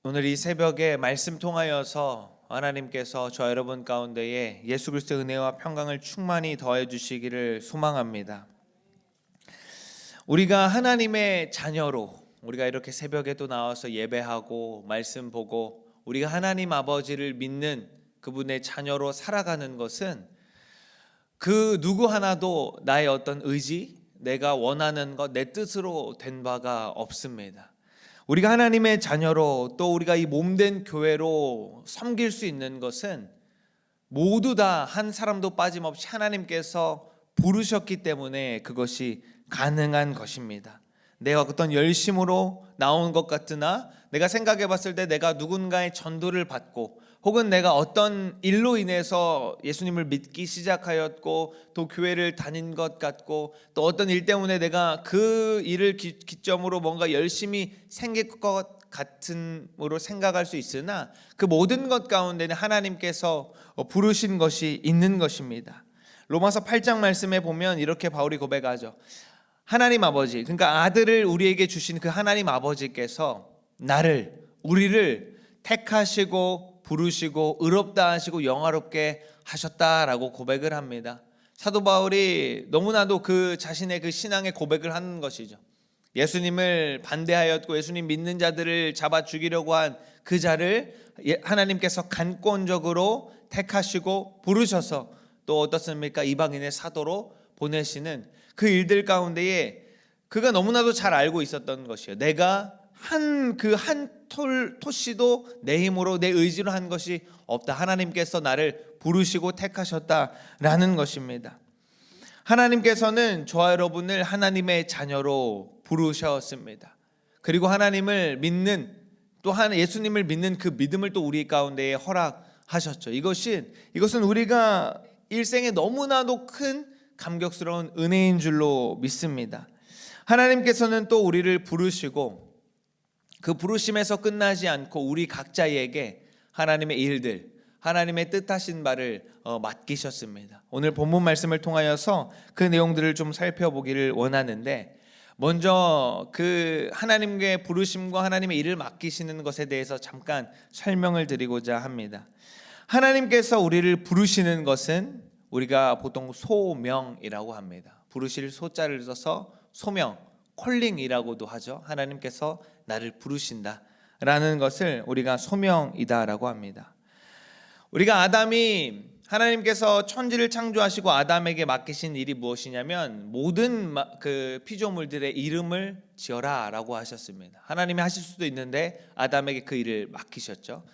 오늘 이 새벽에 말씀 통하여서 하나님께서 저 여러분 가운데에 예수 그리스도의 은혜와 평강을 충만히 더해 주시기를 소망합니다. 우리가 하나님의 자녀로 우리가 이렇게 새벽에 또 나와서 예배하고 말씀 보고 우리가 하나님 아버지를 믿는 그분의 자녀로 살아가는 것은 그 누구 하나도 나의 어떤 의지, 내가 원하는 것, 내 뜻으로 된 바가 없습니다. 우리가 하나님의 자녀로 또 우리가 이 몸된 교회로 섬길 수 있는 것은 모두 다 한 사람도 빠짐없이 하나님께서 부르셨기 때문에 그것이 가능한 것입니다. 내가 어떤 열심으로 나온 것 같으나 내가 생각해 봤을 때 내가 누군가의 전도를 받고 혹은 내가 어떤 일로 인해서 예수님을 믿기 시작하였고 또 교회를 다닌 것 같고 또 어떤 일 때문에 내가 그 일을 기점으로 뭔가 열심히 생길 것 같은으로 생각할 수 있으나 그 모든 것 가운데는 하나님께서 부르신 것이 있는 것입니다. 로마서 8장 말씀에 보면 이렇게 바울이 고백하죠. 하나님 아버지, 그러니까 아들을 우리에게 주신 그 하나님 아버지께서 우리를 택하시고 부르시고 의롭다 하시고 영화롭게 하셨다라고 고백을 합니다. 사도 바울이 너무나도 그 자신의 그 신앙의 고백을 하는 것이죠. 예수님을 반대하였고 예수님 믿는 자들을 잡아 죽이려고 한 그 자를 하나님께서 간권적으로 택하시고 부르셔서 또 어떻습니까? 이방인의 사도로 보내시는 그 일들 가운데에 그가 너무나도 잘 알고 있었던 것이에요. 내가 한 토씨도 내 힘으로 내 의지로 한 것이 없다. 하나님께서 나를 부르시고 택하셨다라는 것입니다. 하나님께서는 저와 여러분을 하나님의 자녀로 부르셨습니다. 그리고 하나님을 믿는 또한 예수님을 믿는 그 믿음을 또 우리 가운데에 허락하셨죠. 이것은 우리가 일생에 너무나도 큰 감격스러운 은혜인 줄로 믿습니다. 하나님께서는 또 우리를 부르시고 그 부르심에서 끝나지 않고 우리 각자에게 하나님의 일들, 하나님의 뜻하신 바를 맡기셨습니다. 오늘 본문 말씀을 통하여서 그 내용들을 좀 살펴보기를 원하는데 먼저 그 하나님의 부르심과 하나님의 일을 맡기시는 것에 대해서 잠깐 설명을 드리고자 합니다. 하나님께서 우리를 부르시는 것은 우리가 보통 소명이라고 합니다. 부르실 소자를 써서 소명, 콜링이라고도 하죠. 하나님께서 나를 부르신다라는 것을 우리가 소명이다라고 합니다. 우리가 아담이 하나님께서 천지를 창조하시고 아담에게 맡기신 일이 무엇이냐면 모든 그 피조물들의 이름을 지어라라고 하셨습니다. 하나님이 하실 수도 있는데 아담에게 그 일을 맡기셨죠.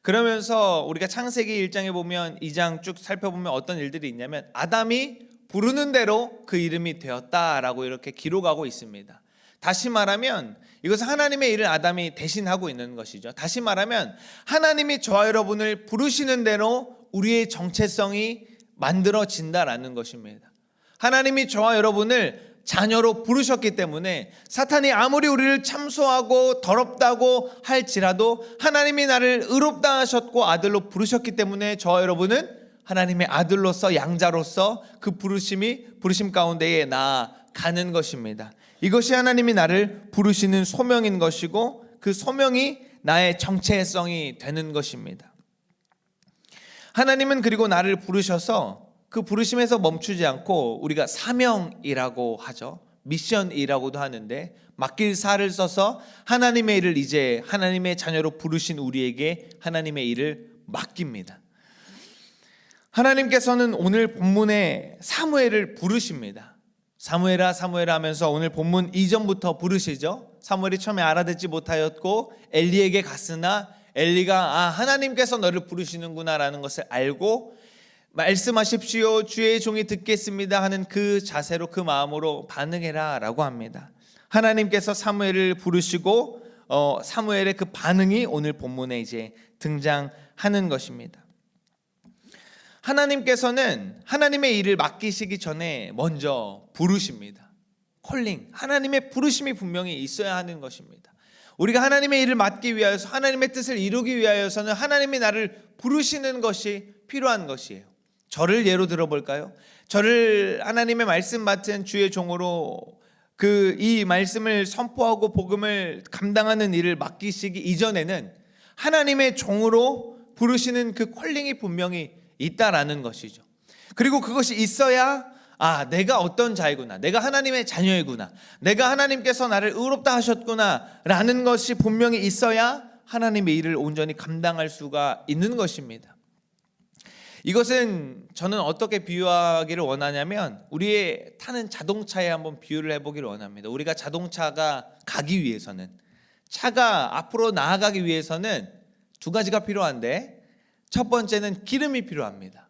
그러면서 우리가 창세기 1장에 보면 2장 쭉 살펴보면 어떤 일들이 있냐면 아담이 부르는 대로 그 이름이 되었다라고 이렇게 기록하고 있습니다. 다시 말하면 이것은 하나님의 일을 아담이 대신하고 있는 것이죠. 다시 말하면 하나님이 저와 여러분을 부르시는 대로 우리의 정체성이 만들어진다라는 것입니다. 하나님이 저와 여러분을 자녀로 부르셨기 때문에 사탄이 아무리 우리를 참소하고 더럽다고 할지라도 하나님이 나를 의롭다 하셨고 아들로 부르셨기 때문에 저와 여러분은 하나님의 아들로서 양자로서 그 부르심 가운데에 나아가는 것입니다. 이것이 하나님이 나를 부르시는 소명인 것이고 그 소명이 나의 정체성이 되는 것입니다. 하나님은 그리고 나를 부르셔서 그 부르심에서 멈추지 않고 우리가 사명이라고 하죠. 미션이라고도 하는데 맡길 사를 써서 하나님의 일을 이제 하나님의 자녀로 부르신 우리에게 하나님의 일을 맡깁니다. 하나님께서는 오늘 본문에 사무엘을 부르십니다. 사무엘아 사무엘아 하면서 오늘 본문 이전부터 부르시죠. 사무엘이 처음에 알아듣지 못하였고 엘리에게 갔으나 엘리가 하나님께서 너를 부르시는구나라는 것을 알고 말씀하십시오 주의 종이 듣겠습니다 하는 그 자세로 그 마음으로 반응해라 라고 합니다. 하나님께서 사무엘을 부르시고 사무엘의 그 반응이 오늘 본문에 이제 등장하는 것입니다. 하나님께서는 하나님의 일을 맡기시기 전에 먼저 부르십니다. 콜링, 하나님의 부르심이 분명히 있어야 하는 것입니다. 우리가 하나님의 일을 맡기 위하여서 하나님의 뜻을 이루기 위하여서는 하나님이 나를 부르시는 것이 필요한 것이에요. 저를 예로 들어볼까요? 저를 하나님의 말씀 맡은 주의 종으로 이 말씀을 선포하고 복음을 감당하는 일을 맡기시기 이전에는 하나님의 종으로 부르시는 그 콜링이 분명히 있다라는 것이죠. 그리고 그것이 있어야 내가 어떤 자이구나, 내가 하나님의 자녀이구나, 내가 하나님께서 나를 의롭다 하셨구나 라는 것이 분명히 있어야 하나님의 일을 온전히 감당할 수가 있는 것입니다. 이것은 저는 어떻게 비유하기를 원하냐면 우리의 타는 자동차에 한번 비유를 해보기를 원합니다. 우리가 자동차가 가기 위해서는, 차가 앞으로 나아가기 위해서는 두 가지가 필요한데, 첫 번째는 기름이 필요합니다.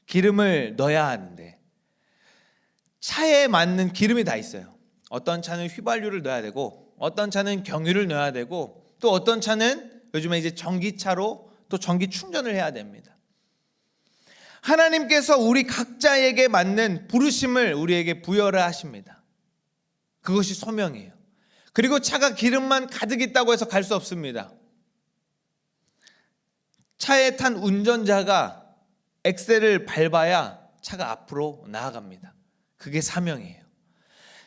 기름을 넣어야 하는데 차에 맞는 기름이 다 있어요. 어떤 차는 휘발유를 넣어야 되고, 어떤 차는 경유를 넣어야 되고, 또 어떤 차는 요즘에 이제 전기차로 또 전기 충전을 해야 됩니다. 하나님께서 우리 각자에게 맞는 부르심을 우리에게 부여를 하십니다. 그것이 소명이에요. 그리고 차가 기름만 가득 있다고 해서 갈 수 없습니다. 차에 탄 운전자가 엑셀을 밟아야 차가 앞으로 나아갑니다. 그게 사명이에요.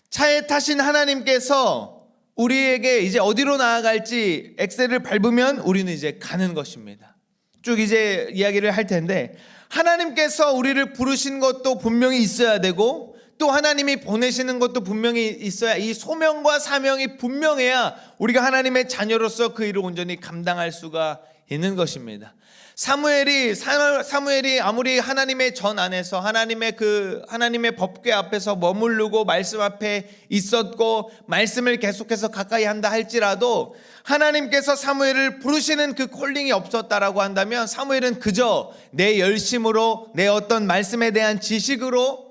차에 타신 하나님께서 우리에게 이제 어디로 나아갈지 엑셀을 밟으면 우리는 이제 가는 것입니다. 쭉 이제 이야기를 할 텐데, 하나님께서 우리를 부르신 것도 분명히 있어야 되고, 또 하나님이 보내시는 것도 분명히 있어야, 이 소명과 사명이 분명해야 우리가 하나님의 자녀로서 그 일을 온전히 감당할 수가 있는 것입니다. 사무엘이 아무리 하나님의 전 안에서 하나님의 법궤 앞에서 머무르고 말씀 앞에 있었고 말씀을 계속해서 가까이 한다 할지라도, 하나님께서 사무엘을 부르시는 그 콜링이 없었다라고 한다면 사무엘은 그저 내 열심으로, 내 어떤 말씀에 대한 지식으로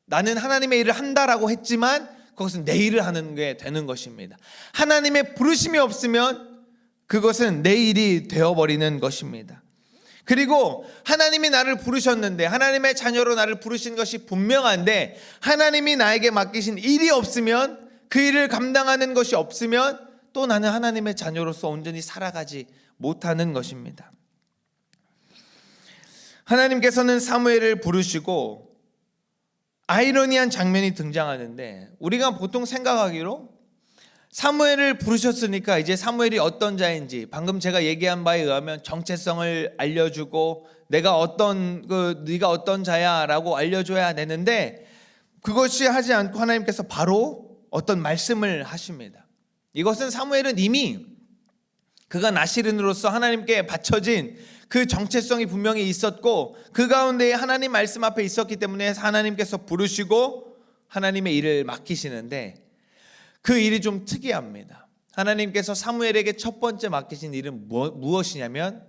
나는 하나님의 일을 한다라고 했지만 그것은 내 일을 하는 게 되는 것입니다. 하나님의 부르심이 없으면 그것은 내 일이 되어버리는 것입니다. 그리고 하나님이 나를 부르셨는데, 하나님의 자녀로 나를 부르신 것이 분명한데, 하나님이 나에게 맡기신 일이 없으면, 그 일을 감당하는 것이 없으면 또 나는 하나님의 자녀로서 온전히 살아가지 못하는 것입니다. 하나님께서는 사무엘을 부르시고 아이러니한 장면이 등장하는데, 우리가 보통 생각하기로 사무엘을 부르셨으니까 이제 사무엘이 어떤 자인지, 방금 제가 얘기한 바에 의하면 정체성을 알려주고 네가 어떤 자야라고 알려줘야 되는데, 그것이 하지 않고 하나님께서 바로 어떤 말씀을 하십니다. 이것은 사무엘은 이미 그가 나시린으로서 하나님께 바쳐진 그 정체성이 분명히 있었고, 그 가운데 하나님 말씀 앞에 있었기 때문에 하나님께서 부르시고 하나님의 일을 맡기시는데, 그 일이 좀 특이합니다. 하나님께서 사무엘에게 첫 번째 맡기신 일은 무엇이냐면,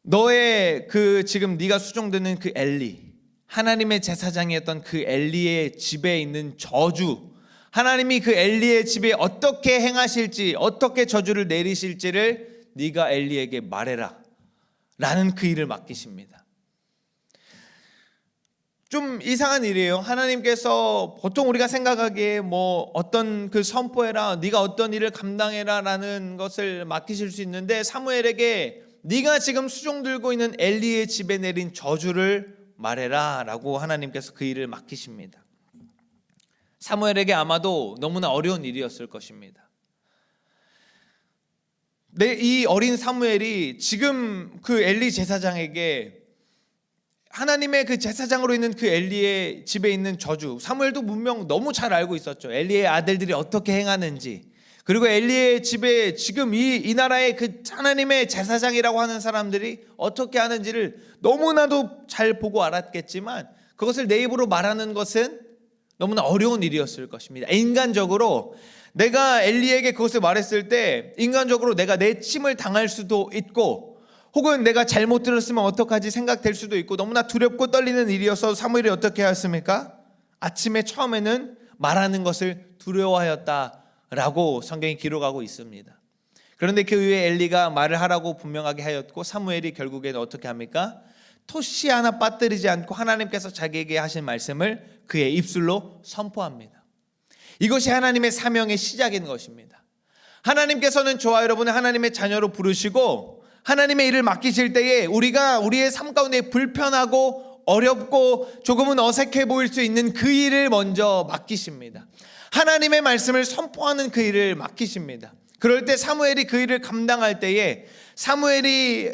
너의 지금 네가 수종되는 그 엘리, 하나님의 제사장이었던 그 엘리의 집에 있는 저주, 하나님이 그 엘리의 집에 어떻게 행하실지, 어떻게 저주를 내리실지를 네가 엘리에게 말해라 라는 그 일을 맡기십니다. 좀 이상한 일이에요. 하나님께서 보통 우리가 생각하기에 어떤 선포해라, 네가 어떤 일을 감당해라 라는 것을 맡기실 수 있는데, 사무엘에게 네가 지금 수종 들고 있는 엘리의 집에 내린 저주를 말해라 라고 하나님께서 그 일을 맡기십니다. 사무엘에게 아마도 너무나 어려운 일이었을 것입니다. 이 어린 사무엘이 지금 그 엘리 제사장에게 하나님의 그 제사장으로 있는 그 엘리의 집에 있는 저주, 사무엘도 분명 너무 잘 알고 있었죠. 엘리의 아들들이 어떻게 행하는지, 그리고 엘리의 집에 지금 이 나라의 그 하나님의 제사장이라고 하는 사람들이 어떻게 하는지를 너무나도 잘 보고 알았겠지만, 그것을 내 입으로 말하는 것은 너무나 어려운 일이었을 것입니다. 인간적으로 내가 엘리에게 그것을 말했을 때, 인간적으로 내가 내 침을 당할 수도 있고, 혹은 내가 잘못 들었으면 어떡하지 생각될 수도 있고, 너무나 두렵고 떨리는 일이어서 사무엘이 어떻게 하였습니까? 아침에 처음에는 말하는 것을 두려워하였다라고 성경이 기록하고 있습니다. 그런데 그 이후에 엘리가 말을 하라고 분명하게 하였고, 사무엘이 결국에는 어떻게 합니까? 토시 하나 빠뜨리지 않고 하나님께서 자기에게 하신 말씀을 그의 입술로 선포합니다. 이것이 하나님의 사명의 시작인 것입니다. 하나님께서는 저와 여러분을 하나님의 자녀로 부르시고 하나님의 일을 맡기실 때에 우리가 우리의 삶 가운데 불편하고 어렵고 조금은 어색해 보일 수 있는 그 일을 먼저 맡기십니다. 하나님의 말씀을 선포하는 그 일을 맡기십니다. 그럴 때 사무엘이 그 일을 감당할 때에 사무엘이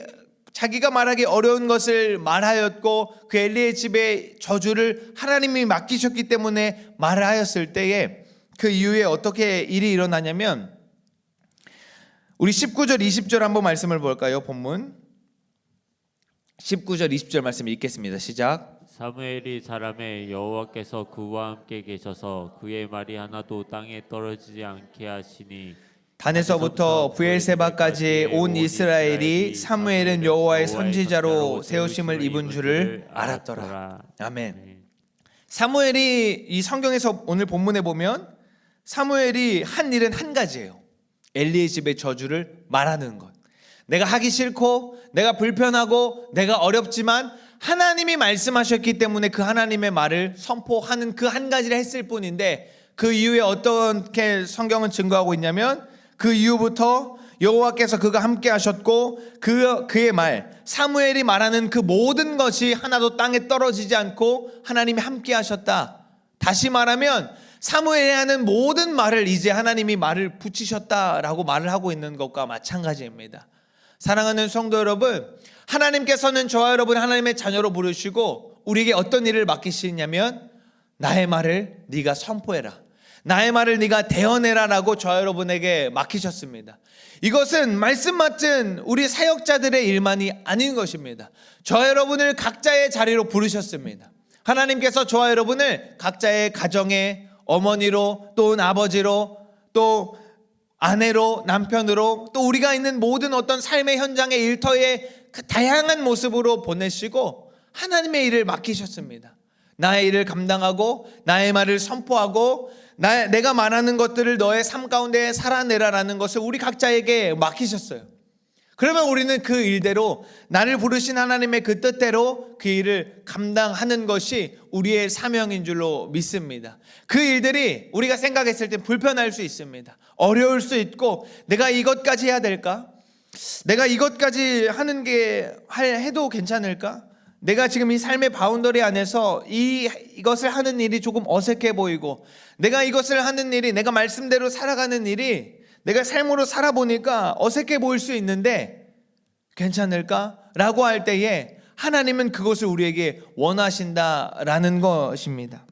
자기가 말하기 어려운 것을 말하였고 그 엘리의 집의 저주를 하나님이 맡기셨기 때문에 말하였을 때에 그 이후에 어떻게 일이 일어나냐면 우리 19절 20절 한번 말씀을 볼까요? 본문 19절 20절 말씀 읽겠습니다. 시작. 사무엘이 사람의 여호와께서 그와 함께 계셔서 그의 말이 하나도 땅에 떨어지지 않게 하시니 단에서부터 브엘세바까지 온 이스라엘이 사무엘은 여호와의 선지자로 세우심을 입은 줄을 알았더라. 아멘. 사무엘이 이 성경에서 오늘 본문에 보면 사무엘이 한 일은 한 가지예요. 엘리의 집의 저주를 말하는 것. 내가 하기 싫고 내가 불편하고 내가 어렵지만 하나님이 말씀하셨기 때문에 그 하나님의 말을 선포하는 그 한 가지를 했을 뿐인데 그 이후에 어떻게 성경은 증거하고 있냐면 그 이후부터 여호와께서 그가 함께 하셨고 그의 말 사무엘이 말하는 그 모든 것이 하나도 땅에 떨어지지 않고 하나님이 함께 하셨다. 다시 말하면 사무엘이 하는 모든 말을 이제 하나님이 말을 붙이셨다라고 말을 하고 있는 것과 마찬가지입니다. 사랑하는 성도 여러분, 하나님께서는 저와 여러분 하나님의 자녀로 부르시고 우리에게 어떤 일을 맡기시냐면 나의 말을 네가 선포해라, 나의 말을 네가 대언해라라고 저와 여러분에게 맡기셨습니다. 이것은 말씀 맡은 우리 사역자들의 일만이 아닌 것입니다. 저와 여러분을 각자의 자리로 부르셨습니다. 하나님께서 저와 여러분을 각자의 가정의 어머니로 또 아버지로 또 아내로 남편으로 또 우리가 있는 모든 어떤 삶의 현장의 일터에 그 다양한 모습으로 보내시고 하나님의 일을 맡기셨습니다. 나의 일을 감당하고 나의 말을 선포하고 내가 말하는 것들을 너의 삶 가운데 살아내라라는 것을 우리 각자에게 맡기셨어요. 그러면 우리는 그 일대로 나를 부르신 하나님의 그 뜻대로 그 일을 감당하는 것이 우리의 사명인 줄로 믿습니다. 그 일들이 우리가 생각했을 때 불편할 수 있습니다. 어려울 수 있고 내가 이것까지 해야 될까? 내가 이것까지 하는 게 해도 괜찮을까? 내가 지금 이 삶의 바운더리 안에서 이것을 하는 일이 조금 어색해 보이고 내가 이것을 하는 일이 내가 말씀대로 살아가는 일이 내가 삶으로 살아보니까 어색해 보일 수 있는데 괜찮을까? 라고 할 때에 하나님은 그것을 우리에게 원하신다라는 것입니다.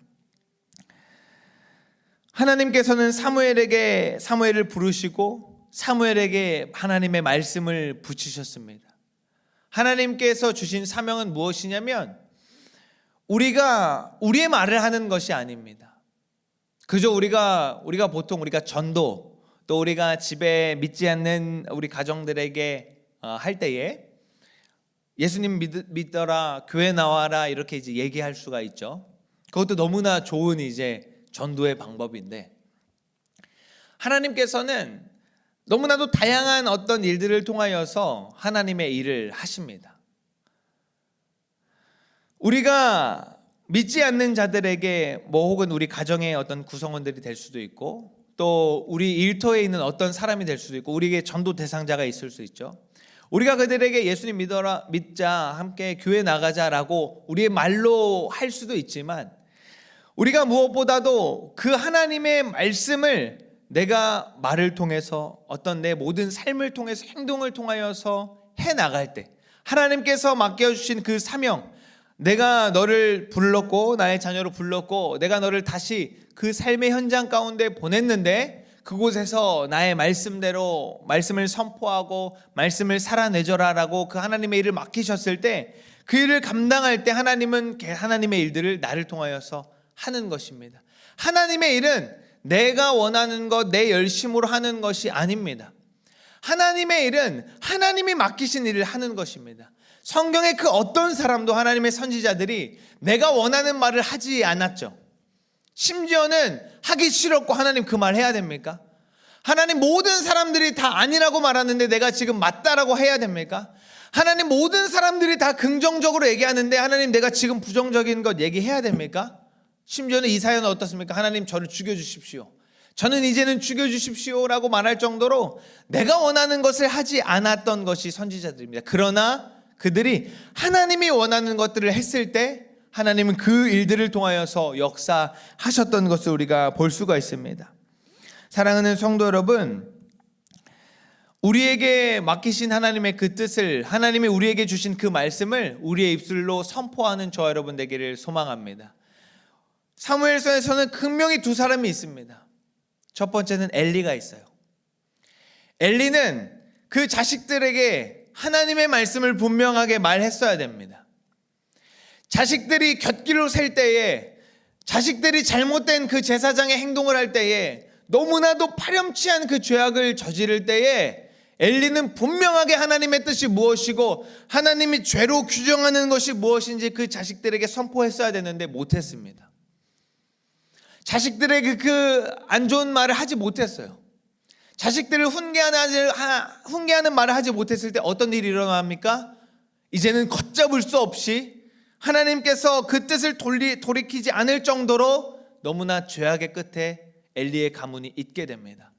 하나님께서는 사무엘을 부르시고 사무엘에게 하나님의 말씀을 붙이셨습니다. 하나님께서 주신 사명은 무엇이냐면 우리가 우리의 말을 하는 것이 아닙니다. 그저 우리가 보통 우리가 전도 또 우리가 집에 믿지 않는 우리 가정들에게 할 때에 예수님 믿더라, 교회 나와라 이렇게 이제 얘기할 수가 있죠. 그것도 너무나 좋은 이제 전도의 방법인데 하나님께서는 너무나도 다양한 어떤 일들을 통하여서 하나님의 일을 하십니다. 우리가 믿지 않는 자들에게 혹은 우리 가정의 어떤 구성원들이 될 수도 있고 또 우리 일터에 있는 어떤 사람이 될 수도 있고 우리에게 전도 대상자가 있을 수 있죠. 우리가 그들에게 예수님 믿자, 함께 교회 나가자라고 우리의 말로 할 수도 있지만 우리가 무엇보다도 그 하나님의 말씀을 내가 말을 통해서 어떤 내 모든 삶을 통해서 행동을 통하여서 해나갈 때 하나님께서 맡겨주신 그 사명, 내가 너를 불렀고 나의 자녀로 불렀고 내가 너를 다시 그 삶의 현장 가운데 보냈는데 그곳에서 나의 말씀대로 말씀을 선포하고 말씀을 살아내줘라라고 그 하나님의 일을 맡기셨을 때 그 일을 감당할 때 하나님은 하나님의 일들을 나를 통하여서 하는 것입니다. 하나님의 일은 내가 원하는 것, 내 열심으로 하는 것이 아닙니다. 하나님의 일은 하나님이 맡기신 일을 하는 것입니다. 성경의 그 어떤 사람도 하나님의 선지자들이 내가 원하는 말을 하지 않았죠. 심지어는 하기 싫었고 하나님 그 말 해야 됩니까? 하나님 모든 사람들이 다 아니라고 말하는데 내가 지금 맞다라고 해야 됩니까? 하나님 모든 사람들이 다 긍정적으로 얘기하는데 하나님 내가 지금 부정적인 것 얘기해야 됩니까? 심지어는 이 사연은 어떻습니까? 하나님 저를 죽여주십시오. 저는 이제는 죽여주십시오라고 말할 정도로 내가 원하는 것을 하지 않았던 것이 선지자들입니다. 그러나 그들이 하나님이 원하는 것들을 했을 때 하나님은 그 일들을 통하여서 역사하셨던 것을 우리가 볼 수가 있습니다. 사랑하는 성도 여러분, 우리에게 맡기신 하나님의 그 뜻을, 하나님이 우리에게 주신 그 말씀을 우리의 입술로 선포하는 저와 여러분 되기를 소망합니다. 사무엘서에서는 분명히 두 사람이 있습니다. 첫 번째는 엘리가 있어요. 엘리는 그 자식들에게 하나님의 말씀을 분명하게 말했어야 됩니다. 자식들이 곁길로 셀 때에, 자식들이 잘못된 그 제사장의 행동을 할 때에, 너무나도 파렴치한 그 죄악을 저지를 때에 엘리는 분명하게 하나님의 뜻이 무엇이고 하나님이 죄로 규정하는 것이 무엇인지 그 자식들에게 선포했어야 되는데 못했습니다. 자식들에게 그 안 좋은 말을 하지 못했어요. 자식들을 훈계하는 말을 하지 못했을 때 어떤 일이 일어납니까? 이제는 걷잡을 수 없이 하나님께서 그 뜻을 돌이키지 않을 정도로 너무나 죄악의 끝에 엘리의 가문이 있게 됩니다.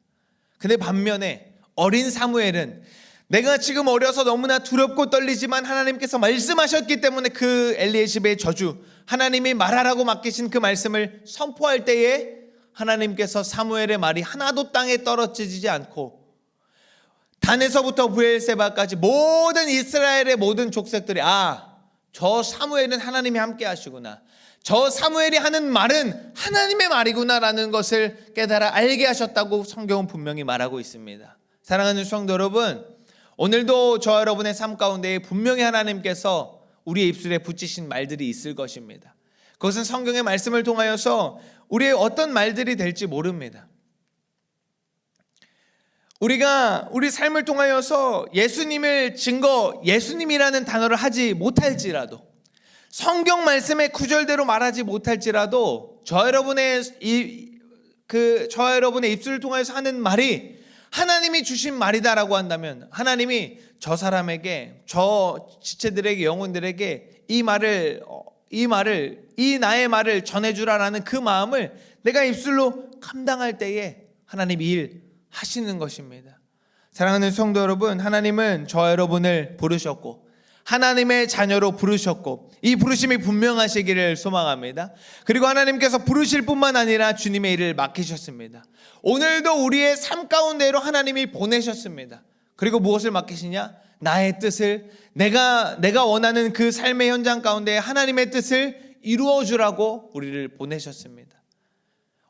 근데 반면에 어린 사무엘은 내가 지금 어려서 너무나 두렵고 떨리지만 하나님께서 말씀하셨기 때문에 그 엘리의 집의 저주, 하나님이 말하라고 맡기신 그 말씀을 선포할 때에 하나님께서 사무엘의 말이 하나도 땅에 떨어지지 않고 단에서부터 브엘세바까지 모든 이스라엘의 모든 족속들이 저 사무엘은 하나님이 함께 하시구나, 저 사무엘이 하는 말은 하나님의 말이구나라는 것을 깨달아 알게 하셨다고 성경은 분명히 말하고 있습니다. 사랑하는 성도 여러분, 오늘도 저 여러분의 삶 가운데 분명히 하나님께서 우리의 입술에 붙이신 말들이 있을 것입니다. 그것은 성경의 말씀을 통하여서 우리의 어떤 말들이 될지 모릅니다. 우리가 우리 삶을 통하여서 예수님이라는 단어를 하지 못할지라도, 성경 말씀의 구절대로 말하지 못할지라도 저 여러분의 입술을 통해서 하는 말이 하나님이 주신 말이다라고 한다면 하나님이 저 사람에게, 저 지체들에게, 영혼들에게 이 나의 말을 전해주라라는 그 마음을 내가 입술로 감당할 때에 하나님이 일하시는 것입니다. 사랑하는 성도 여러분, 하나님은 저 여러분을 부르셨고 하나님의 자녀로 부르셨고 이 부르심이 분명하시기를 소망합니다. 그리고 하나님께서 부르실 뿐만 아니라 주님의 일을 맡기셨습니다. 오늘도 우리의 삶 가운데로 하나님이 보내셨습니다. 그리고 무엇을 맡기시냐? 나의 뜻을, 내가 원하는 그 삶의 현장 가운데 하나님의 뜻을 이루어주라고 우리를 보내셨습니다.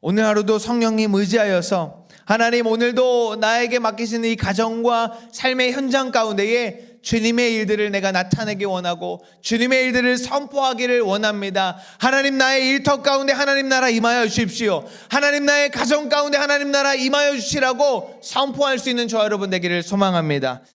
오늘 하루도 성령님 의지하여서 하나님, 오늘도 나에게 맡기시는 이 가정과 삶의 현장 가운데에 주님의 일들을 내가 나타내기 원하고 주님의 일들을 선포하기를 원합니다. 하나님, 나의 일터 가운데 하나님 나라 임하여 주십시오. 하나님, 나의 가정 가운데 하나님 나라 임하여 주시라고 선포할 수 있는 저 여러분 되기를 소망합니다.